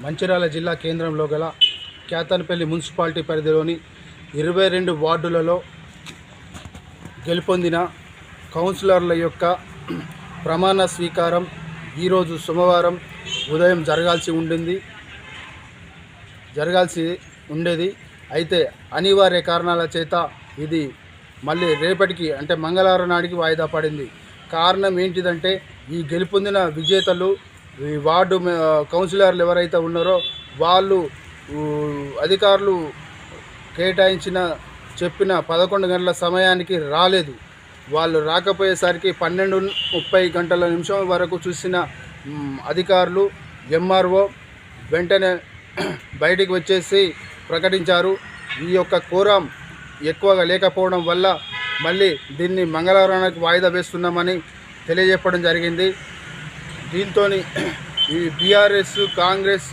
మంచిర్యాల జిల్లా కేంద్రంలో గల కేతన్పల్లి మున్సిపాలిటీ పరిధిలోని 22 వార్డులలో గెలుపొందిన కౌన్సిలర్ల యొక్క ప్రమాణ స్వీకారం ఈరోజు సోమవారం ఉదయం జరగాల్సి ఉండేది. అయితే అనివార్య కారణాల చేత ఇది మళ్ళీ రేపటికి అంటే మంగళవారం నాటికి వాయిదా పడింది. కారణం ఏంటిదంటే ఈ గెలుపొందిన విజేతలు ఈ వార్డు కౌన్సిలర్లు ఎవరైతే ఉన్నారో వాళ్ళు అధికారులు చెప్పిన 11 గంటల సమయానికి రాలేదు. వాళ్ళు రాకపోయేసరికి 12:30 వరకు చూసిన అధికారులు ఎంఆర్ఓ వెంటనే బయటికి వచ్చేసి ప్రకటించారు. ఈ యొక్క కోరం ఎక్కువగా లేకపోవడం వల్ల మళ్ళీ దీన్ని మంగళవారానికి వాయిదా వేస్తున్నామని తెలియజెప్పడం జరిగింది. దీంతో ఈ బీఆర్ఎస్, కాంగ్రెస్,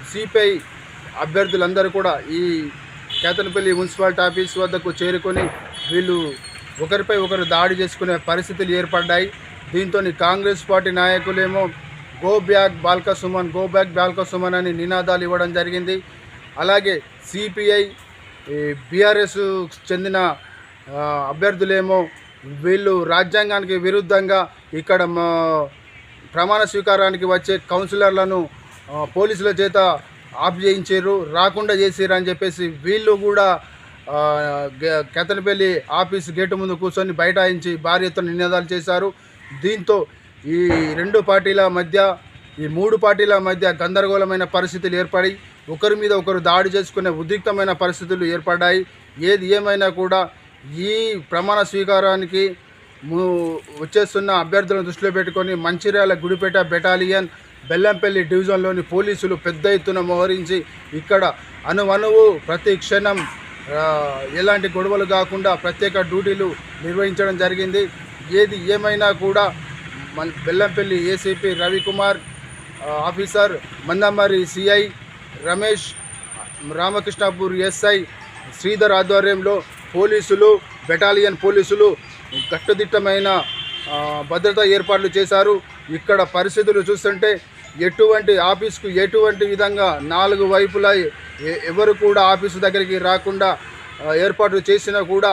సిపిఐ అభ్యర్థులందరూ కూడా ఈ కేతన్పల్లి మున్సిపాలిటీ ఆఫీస్ వద్దకు చేరుకొని వీళ్ళు ఒకరిపై ఒకరు దాడి చేసుకునే పరిస్థితులు ఏర్పడ్డాయి. దీంతో కాంగ్రెస్ పార్టీ నాయకులేమో గో బ్యాక్ బాల్క సుమన్ అని నినాదాలు ఇవ్వడం జరిగింది. అలాగే సిపిఐ, బీఆర్ఎస్ చెందిన అభ్యర్థులేమో వీళ్ళు రాజ్యాంగానికి విరుద్ధంగా ఇక్కడ ప్రమాణ స్వీకారానికి వచ్చే కౌన్సిలర్లను పోలీసుల చేత ఆఫ్ చేయించారు, రాకుండా చేసారు అని చెప్పేసి వీళ్ళు కూడా కేతన్పల్లి ఆఫీస్ గేటు ముందు కూర్చొని బైఠాయించి భారీ ఎత్తున నినాదాలు చేశారు. దీంతో ఈ మూడు పార్టీల మధ్య గందరగోళమైన పరిస్థితులు ఏర్పడి ఒకరి మీద ఒకరు దాడి చేసుకునే ఉద్రిక్తమైన పరిస్థితులు ఏర్పడ్డాయి. ఏది ఏమైనా కూడా ఈ ప్రమాణ స్వీకారానికి వచ్చేస్తున్న అభ్యర్థులను దృష్టిలో పెట్టుకొని మంచిర్యాల గుడిపేట బెటాలియన్ బెల్లంపల్లి డివిజన్లోని పోలీసులు పెద్ద ఎత్తున మోహరించి ఇక్కడ అణువణువు ప్రతి క్షణం ఎలాంటి గొడవలు కాకుండా ప్రత్యేక డ్యూటీలు నిర్వహించడం జరిగింది. ఏది ఏమైనా కూడా Bellampalli ACP Ravikumar, officer Mandamarri CI Ramesh, Ramakrishnapur SI Sridhar ఆధ్వర్యంలో బెటాలియన్ పోలీసులు కట్టుదిట్టమైన భద్రతా ఏర్పాట్లు చేశారు. ఇక్కడ పరిస్థితులు చూస్తుంటే ఎటువంటి విధంగా 4 వైపులా ఎవరు కూడా ఆఫీసు దగ్గరికి రాకుండా ఏర్పాట్లు చేసినా కూడా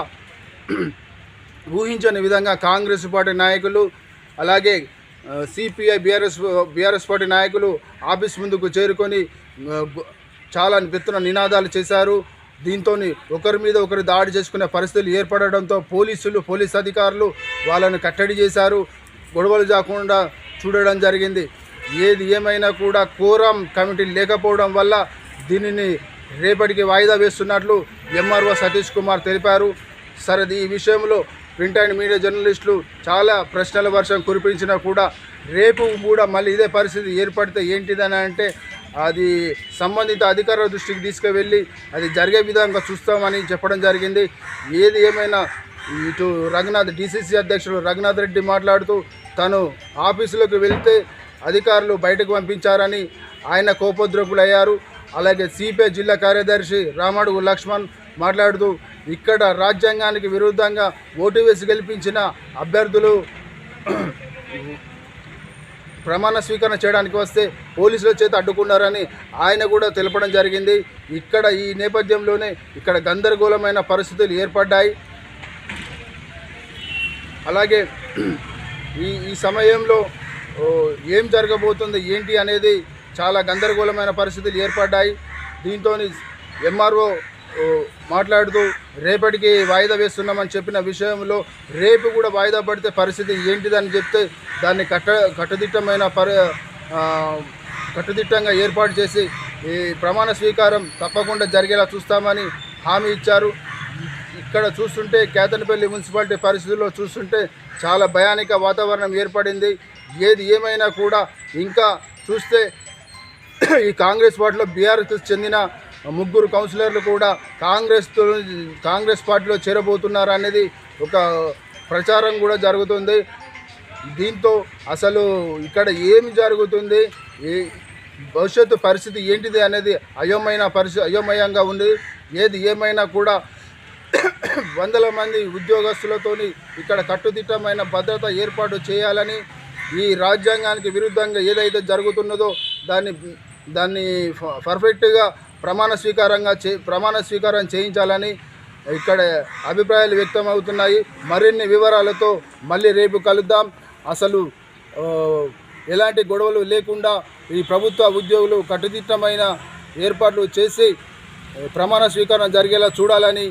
ఊహించని విధంగా కాంగ్రెస్ పార్టీ నాయకులు అలాగే సిపిఐ బీఆర్ఎస్ పార్టీ నాయకులు ఆఫీస్ ముందుకు చేరుకొని చాలా పెద్ద నినాదాలు చేశారు. దీంతో ఒకరి మీద ఒకరు దాడి చేసుకునే పరిస్థితులు ఏర్పడడంతో పోలీస్ అధికారులు వాళ్ళని కట్టడి చేశారు, గొడవలు కాకుండా చూడడం జరిగింది. ఏది ఏమైనా కూడా కోరం కమిటీ లేకపోవడం వల్ల దీనిని రేపటికి వాయిదా వేస్తున్నట్లు ఎంఆర్ఓ సతీష్ కుమార్ తెలిపారు. సరే, ఈ విషయంలో ప్రింట్ అండ్ మీడియా జర్నలిస్టులు చాలా ప్రశ్నల వర్షం కురిపించినా కూడా రేపు కూడా మళ్ళీ ఇదే పరిస్థితి ఏర్పడితే ఏంటిదని అంటే అది సంబంధిత అధికారుల దృష్టికి తీసుకువెళ్ళి అది జరిగే విధంగా చూస్తామని చెప్పడం జరిగింది. ఏది ఏమైనా ఇటు డిసిసి అధ్యక్షుడు రఘునాథ్ రెడ్డి మాట్లాడుతూ తను ఆఫీసులోకి వెళ్తే అధికారులు బయటకు పంపించారని ఆయన కోపోద్రేకులయ్యారు. అలాగే సిపిఐ జిల్లా కార్యదర్శి రామడుగు లక్ష్మణ్ మాట్లాడుతూ ఇక్కడ రాజ్యాంగానికి విరుద్ధంగా ఓటు వేసి గెలిపించిన అభ్యర్థులు ప్రమాణ స్వీకరణ చేయడానికి వస్తే పోలీసుల చేత అడ్డుకున్నారని ఆయన కూడా తెలపడం జరిగింది. ఇక్కడ ఈ నేపథ్యంలోనే ఇక్కడ గందరగోళమైన పరిస్థితులు ఏర్పడ్డాయి. అలాగే ఈ సమయంలో ఏం జరగబోతుంది ఏంటి అనేది చాలా గందరగోళమైన పరిస్థితులు ఏర్పడ్డాయి. దీంతో ఎంఆర్ఓ మాట్లాడుతూ రేపటికి వాయిదా వేస్తున్నామని చెప్పిన విషయంలో రేపు కూడా వాయిదా పడితే పరిస్థితి ఏంటిదని చెప్తే దాన్ని కట్టుదిట్టంగా ఏర్పాటు చేసి ఈ ప్రమాణ స్వీకారం తప్పకుండా జరిగేలా చూస్తామని హామీ ఇచ్చారు. ఇక్కడ చూస్తుంటే కేతన్పల్లి మున్సిపాలిటీ పరిస్థితుల్లో చూస్తుంటే చాలా భయానక వాతావరణం ఏర్పడింది. ఏది ఏమైనా కూడా ఇంకా చూస్తే ఈ కాంగ్రెస్ పార్టీలో బీఆర్ఎస్ చెందిన 3 కౌన్సిలర్లు కూడా కాంగ్రెస్ పార్టీలో చేరబోతున్నారు అనేది ఒక ప్రచారం కూడా జరుగుతుంది. దీంతో అసలు ఇక్కడ ఏమి జరుగుతుంది, భవిష్యత్తు పరిస్థితి ఏంటిది అనేది అయోమయంగా ఉంది. ఏది ఏమైనా కూడా వందల మంది ఉద్యోగస్తులతోని ఇక్కడ కట్టుదిట్టమైన భద్రత ఏర్పాటు చేయాలని, ఈ రాజ్యాంగానికి విరుద్ధంగా ఏదైతే జరుగుతున్నదో దాన్ని దాన్ని పర్ఫెక్ట్గా ప్రమాణ స్వీకారం చేయించాలని ఇక్కడ అభిప్రాయాలు వ్యక్తమవుతున్నాయి. మరిన్ని వివరాలతో మళ్ళీ రేపు కలుద్దాం. అసలు ఎలాంటి గొడవలు లేకుండా ఈ ప్రభుత్వ ఉద్యోగులు కట్టుదిట్టమైన ఏర్పాట్లు చేసి ప్రమాణ స్వీకారం జరిగేలా చూడాలని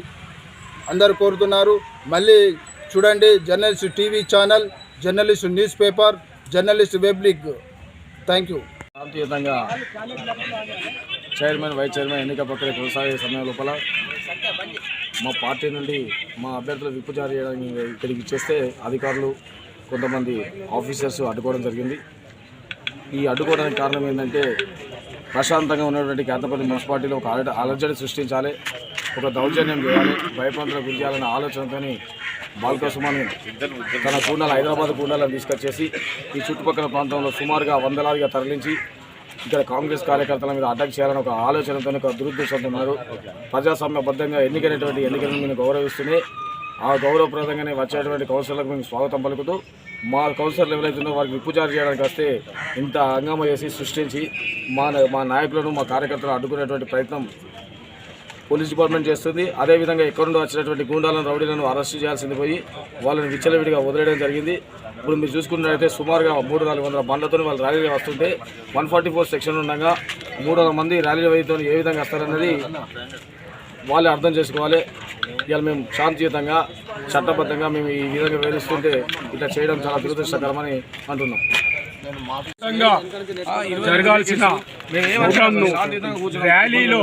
అందరూ కోరుతున్నారు. మళ్ళీ చూడండి journalist TV channel, journalist news paper, journalist web league. Thank you. శాంతియుతంగా చైర్మన్, వైస్ చైర్మన్ ఎన్నిక ప్రక్రియ కొనసాగే సమయం లోపల మా పార్టీ నుండి మా అభ్యర్థులు విప్పు జారీ చేయడానికి ఇక్కడికి ఇచ్చేస్తే అధికారులు కొంతమంది ఆఫీసర్స్ అడ్డుకోవడం జరిగింది. ఈ అడ్డుకోవడానికి కారణం ఏంటంటే ప్రశాంతంగా ఉన్నటువంటి కేంద్రపల్లి మున్సిపాలిటీలో ఒక అలజడి సృష్టించాలి, ఒక దౌర్జన్యం చేయాలి, భయప్రాంతాలకు గురి చేయాలనే ఆలోచనతో బాల్క సుమన్ తన గూండాలు హైదరాబాద్ గూండాలను తీసుకొచ్చేసి ఈ చుట్టుపక్కల ప్రాంతంలో సుమారుగా వందలాదిగా తరలించి ఇక్కడ కాంగ్రెస్ కార్యకర్తల మీద అటాక్ చేయాలని ఒక ఆలోచనతో ఒక దురుద్దేశంతో ఉన్నారు. ప్రజాస్వామ్యబద్ధంగా ఎన్నికైనటువంటి ఎన్నికలను మేము గౌరవిస్తూనే ఆ గౌరవప్రదంగానే వచ్చేటువంటి కౌన్సిలర్లకు మేము స్వాగతం పలుకుతూ మా కౌన్సిలర్లు ఎవరైతుందో వారికి విప్పు జారీ చేయడానికి వస్తే ఇంత హంగామా చేసి సృష్టించి మా నాయకులను మా కార్యకర్తలు అడ్డుకునేటువంటి ప్రయత్నం పోలీస్ డిపార్ట్మెంట్ చేస్తుంది. అదేవిధంగా ఎక్కడి నుండి వచ్చినటువంటి గూండాలను, రౌడీలను అరెస్ట్ చేయాల్సింది పోయి వాళ్ళని విచ్చలవిడిగా వదిలేయడం జరిగింది. ఇప్పుడు మీరు చూసుకున్నట్లయితే సుమారుగా 300-400 బండ్లతో వాళ్ళు ర్యాలీలో వస్తుంటే 144 సెక్షన్ ఉండగా 300 మంది ర్యాలీ వైతో ఏ విధంగా వస్తారన్నది వాళ్ళే అర్థం చేసుకోవాలి. ఇవాళ మేము శాంతియుతంగా చట్టబద్ధంగా మేము ఈ విధంగా వేధిస్తుంటే ఇట్లా చేయడం చాలా దురదృష్టకరమని అంటున్నాం. జరగాల్సిన ర్యాలీలో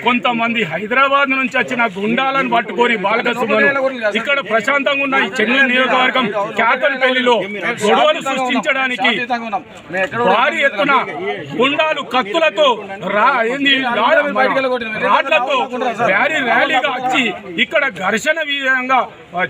కొంతమంది హైదరాబాద్ నుంచి వచ్చిన గుండాలను పట్టుకొని బాల్క సుమన్ ఇక్కడ ప్రశాంతంగా ఉన్న ఈ చెన్నై నియోజకవర్గం కేతన్పల్లిలో గొడవలు సృష్టించడానికి భారీ ఎత్తున గుండాలు కత్తులతో రాడ్లతో ర్యాలీగా వచ్చి ఇక్కడ ఘర్షణ విధంగా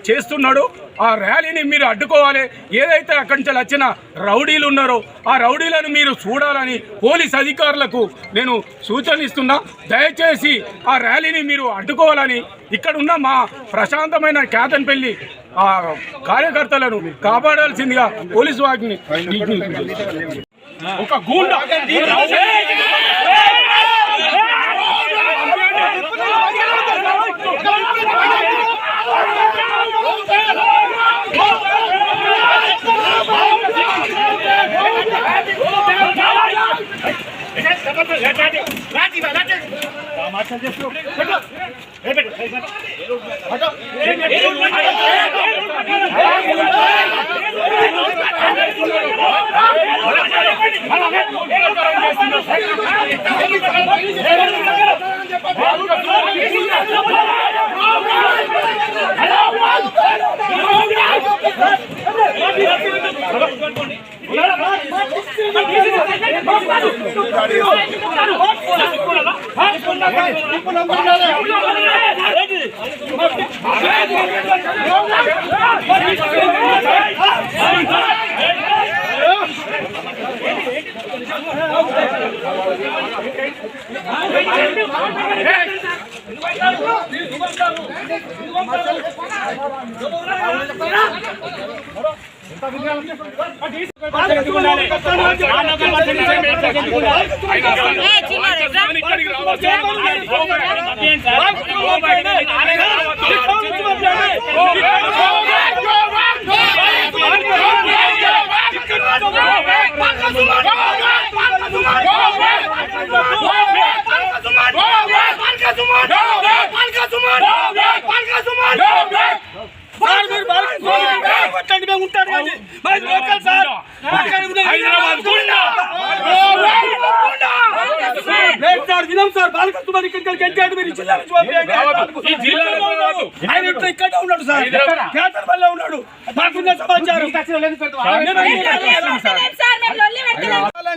చేస్తున్నాడు. ఆ ర్యాలీని మీరు అడ్డుకోవాలి. ఏదైతే అక్కడి నుంచి వచ్చిన రౌడీలు ఉన్నారో ఆ రౌడీలను మీరు చూడాలని పోలీస్ అధికారులకు నేను సూచన ఇస్తున్నా. దయచేసి ఆ ర్యాలీని మీరు అడ్డుకోవాలని ఇక్కడ ఉన్న మా ప్రశాంతమైన కేతన్పల్లి కార్యకర్తలను కాపాడాల్సిందిగా పోలీసు వారిని ఒక గూండా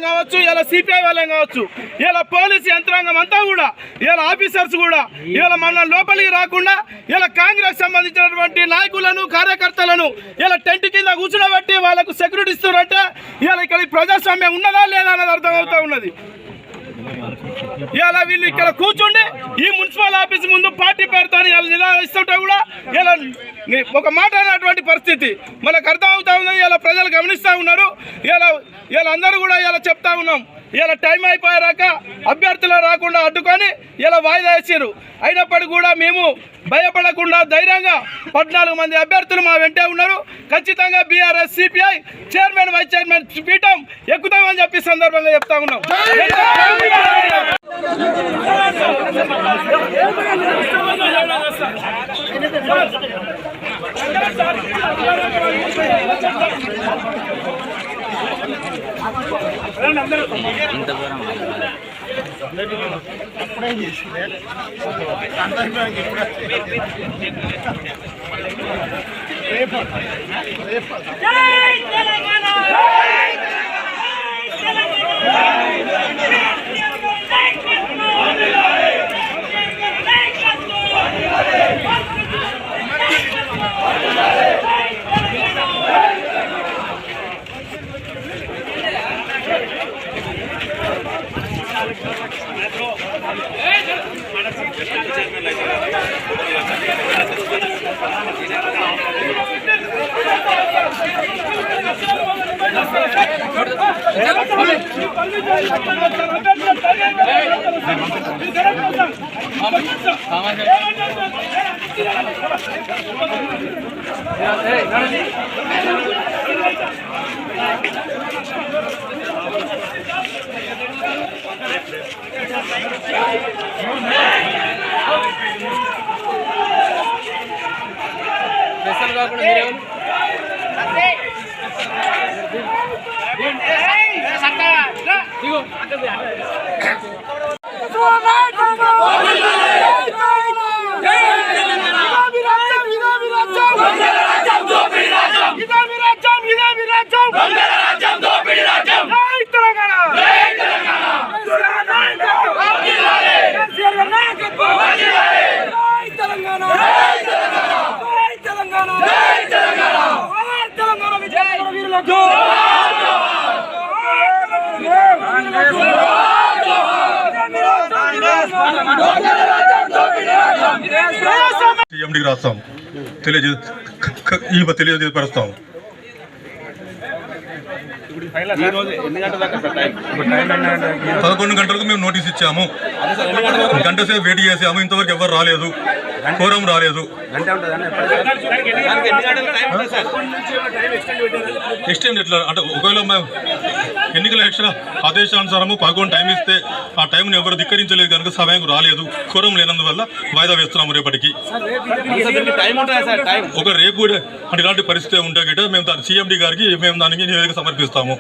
కావచ్చు, ఇలా సిపిఐ వాళ్ళం కావచ్చు, ఇలా పోలీసు యంత్రాంగం అంతా కూడా, ఇలా ఆఫీసర్స్ కూడా ఇలా మన లోపలికి రాకుండా ఇలా కాంగ్రెస్ సంబంధించినటువంటి నాయకులను, కార్యకర్తలను ఇలా టెంట్ కింద కూర్చునబట్టి వాళ్ళకు సెక్యూరిటీ ఇస్తున్నారంటే ఇలా ఇక్కడ ప్రజాస్వామ్యం ఉన్నదా లేదా అన్నది అర్థమవుతా ఉన్నది. ఇలా వీళ్ళు ఇక్కడ కూర్చుండి ఈ మున్సిపల్ ఆఫీస్ ముందు పార్టీ పేరుతో ఇలా నిరాధిస్తుంటే కూడా ఇలా ఒక మాట అనేటువంటి పరిస్థితి మనకు అర్థమవుతా ఉంది. ఇలా ప్రజలు గమనిస్తూ ఉన్నారు. ఇలా అందరూ కూడా ఇలా చెప్తా ఉన్నాం. ఇలా టైం అయిపోయాక అభ్యర్థులు రాకుండా అడ్డుకొని ఇలా వాయిదా వేసారు. అయినప్పటికీ కూడా మేము భయపడకుండా ధైర్యంగా 14 మంది అభ్యర్థులు మా వెంటే ఉన్నారు. ఖచ్చితంగా BRS CPI chairman vice chairman పీఠం ఎక్కుతామని చెప్పి సందర్భంగా చెప్తా ఉన్నాం. సీఎండీకి రాస్తాం, తెలియజేపరుస్తాం. 11 గంటలకు మేము నోటీస్ ఇచ్చాము. గంట సేపు వెయిట్ చేసాము, ఇంతవరకు ఎవరు రాలేదు, కోరం రాలేదు. ఎక్స్టెండ్ ఎట్లా అంటే ఒకవేళ ఎన్నికల ఎక్స్ట్రా ఆదేశానుసారము 11 టైం ఇస్తే ఆ టైంను ఎవరు ధిక్కరించలేదు కనుక సమయానికి రాలేదు. కోరం లేనందువల్ల వాయిదా వేస్తున్నాము రేపటికి. ఒక రేపు అంటే ఇలాంటి పరిస్థితి ఉంటే గిట్ట మేము దాని సీఎండీ గారికి మేము దానికి నివేదిక సమర్పిస్తాము.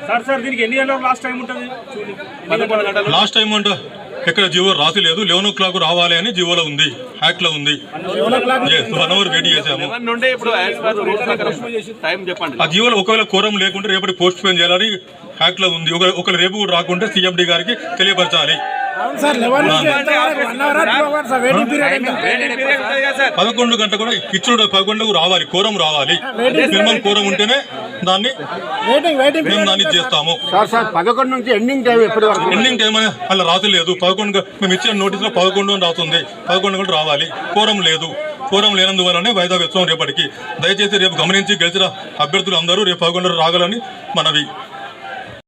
లాస్ట్ టైం అంటే ఎక్కడ జీవో రాసి లేదు. 11 o'clock రావాలి అని జీవోలో ఉంది, యాక్ట్ లో ఉంది. 1 hour వెయిట్ చేసాము. ఆ జీవోలో ఒకవేళ కోరం లేకుంటే రేపటి పోస్ట్ పోన్ చేయాలని యాక్ట్ లో ఉంది. ఒకవేళ రేపు కూడా రాకుంటే సీఎండీ గారికి తెలియపరచాలి. 11 గంటలు కూడా ఇచ్చుడు 11కు రావాలి, కోరం రావాలి. మినిమం కోరం ఉంటేనే దాన్ని మేము దాన్ని చేస్తాము. 11 నుంచి ఎండింగ్ టైం ఎప్పటి వరకు? ఎండింగ్ టైం అని అలా రాసలేదు. 11 మేము ఇచ్చిన నోటీసులో 11 అని రాస్తుంది. 11 గంటలు రావాలి, కోరం లేదు. కోరం లేనందువల్లనే వాయిదా వేస్తాం రేపటికి. దయచేసి రేపు గమనించి గెలిచిన అభ్యర్థులు అందరూ రేపు 11 రాగలని మనవి.